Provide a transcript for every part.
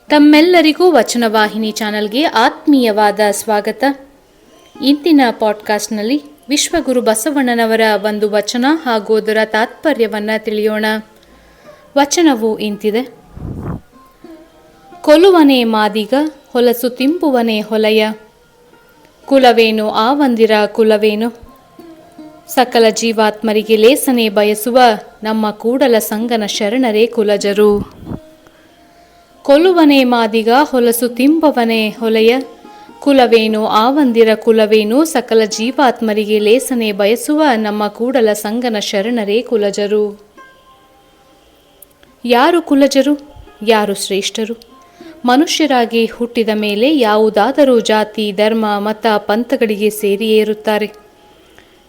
ತಮ್ಮೆಲ್ಲರಿಗೂ ವಚನವಾಹಿನಿ ಚಾನೆಲ್ಗೆ ಆತ್ಮೀಯವಾದ ಸ್ವಾಗತ. ಇಂದಿನ ಪಾಡ್ಕಾಸ್ಟ್ನಲ್ಲಿ ವಿಶ್ವಗುರು ಬಸವಣ್ಣನವರ ಒಂದು ವಚನ ಹಾಗೂ ಅದರ ತಾತ್ಪರ್ಯವನ್ನು ತಿಳಿಯೋಣ. ವಚನವು ಇಂತಿದೆ: ಕೊಲುವನೇ ಮಾದಿಗ, ಹೊಲಸು ತಿಂಬುವನೇ ಹೊಲೆಯ. ಕುಲವೇನು ಆವಂದಿರ ಕುಲವೇನು, ಸಕಲ ಜೀವಾತ್ಮರಿಗೆ ಲೇಸನೆ ಬಯಸುವ ನಮ್ಮ ಕೂಡಲ ಸಂಗನ ಶರಣರೇ ಕುಲಜರು. ಕೊಲುವನೇ ಮಾದಿಗ, ಹೊಲಸು ತಿಂಬವನೇ ಹೊಲೆಯ. ಕುಲವೇನು ಆವಂದಿರ ಕುಲವೇನು, ಸಕಲ ಜೀವಾತ್ಮರಿಗೆ ಲೇಸನೆ ಬಯಸುವ ನಮ್ಮ ಕೂಡಲ ಸಂಗನ ಶರಣರೇ ಕುಲಜರು. ಯಾರು ಕುಲಜರು? ಯಾರು ಶ್ರೇಷ್ಠರು? ಮನುಷ್ಯರಾಗಿ ಹುಟ್ಟಿದ ಮೇಲೆ ಯಾವುದಾದರೂ ಜಾತಿ, ಧರ್ಮ, ಮತ, ಪಂಥಗಳಿಗೆ ಸೇರಿಯೇ ಇರುತ್ತಾರೆ.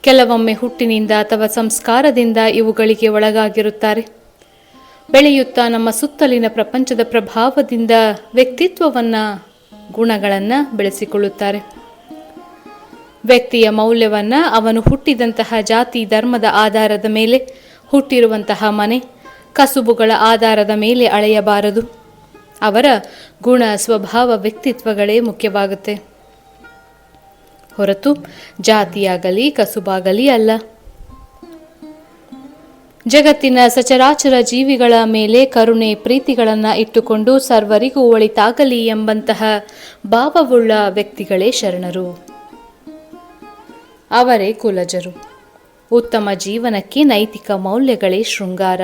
ಕೆಲವೊಮ್ಮೆ ಹುಟ್ಟಿನಿಂದ ಅಥವಾ ಸಂಸ್ಕಾರದಿಂದ ಇವುಗಳಿಗೆ ಒಳಗಾಗಿರುತ್ತಾರೆ. ಬೆಳೆಯುತ್ತಾ ನಮ್ಮ ಸುತ್ತಲಿನ ಪ್ರಪಂಚದ ಪ್ರಭಾವದಿಂದ ವ್ಯಕ್ತಿತ್ವವನ್ನು, ಗುಣಗಳನ್ನು ಬೆಳೆಸಿಕೊಳ್ಳುತ್ತಾರೆ. ವ್ಯಕ್ತಿಯ ಮೌಲ್ಯವನ್ನು ಅವನು ಹುಟ್ಟಿದಂತಹ ಜಾತಿ, ಧರ್ಮದ ಆಧಾರದ ಮೇಲೆ, ಹುಟ್ಟಿರುವಂತಹ ಮನೆ, ಕಸುಬುಗಳ ಆಧಾರದ ಮೇಲೆ ಅಳೆಯಬಾರದು. ಅವರ ಗುಣ, ಸ್ವಭಾವ, ವ್ಯಕ್ತಿತ್ವಗಳೇ ಮುಖ್ಯವಾಗುತ್ತೆ ಹೊರತು ಜಾತಿಯಾಗಲಿ ಕಸುಬಾಗಲಿ ಅಲ್ಲ. ಜಗತ್ತಿನ ಸಚರಾಚರ ಜೀವಿಗಳ ಮೇಲೆ ಕರುಣೆ, ಪ್ರೀತಿಗಳನ್ನು ಇಟ್ಟುಕೊಂಡು ಸರ್ವರಿಗೂ ಒಳಿತಾಗಲಿ ಎಂಬಂತಹ ಭಾವವುಳ್ಳ ವ್ಯಕ್ತಿಗಳೇ ಶರಣರು. ಅವರೇ ಕುಲಜರು. ಉತ್ತಮ ಜೀವನಕ್ಕೆ ನೈತಿಕ ಮೌಲ್ಯಗಳೇ ಶೃಂಗಾರ.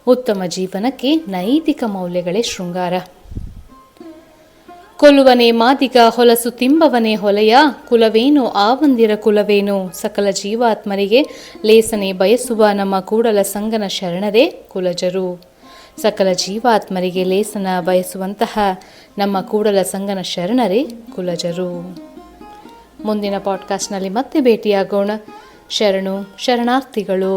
ಉತ್ತಮ ಜೀವನಕ್ಕೆ ನೈತಿಕ ಮೌಲ್ಯಗಳೇ ಶೃಂಗಾರ. ಕೊಲುವನೇ ಮಾದಿಗ, ಹೊಲಸು ತಿಂಬವನೇ ಹೊಲೆಯ. ಕುಲವೇನು ಆವಂದಿರ ಕುಲವೇನು, ಸಕಲ ಜೀವಾತ್ಮರಿಗೆ ಲೇಸನೆ ಬಯಸುವ ನಮ್ಮ ಕೂಡಲ ಸಂಗನ ಶರಣರೇ ಕುಲಜರು. ಸಕಲ ಜೀವಾತ್ಮರಿಗೆ ಲೇಸನ ಬಯಸುವಂತಹ ನಮ್ಮ ಕೂಡಲ ಸಂಗನ ಶರಣರೇ ಕುಲಜರು. ಮುಂದಿನ ಪಾಡ್ಕಾಸ್ಟ್ನಲ್ಲಿ ಮತ್ತೆ ಭೇಟಿಯಾಗೋಣ. ಶರಣು ಶರಣಾರ್ಥಿಗಳು.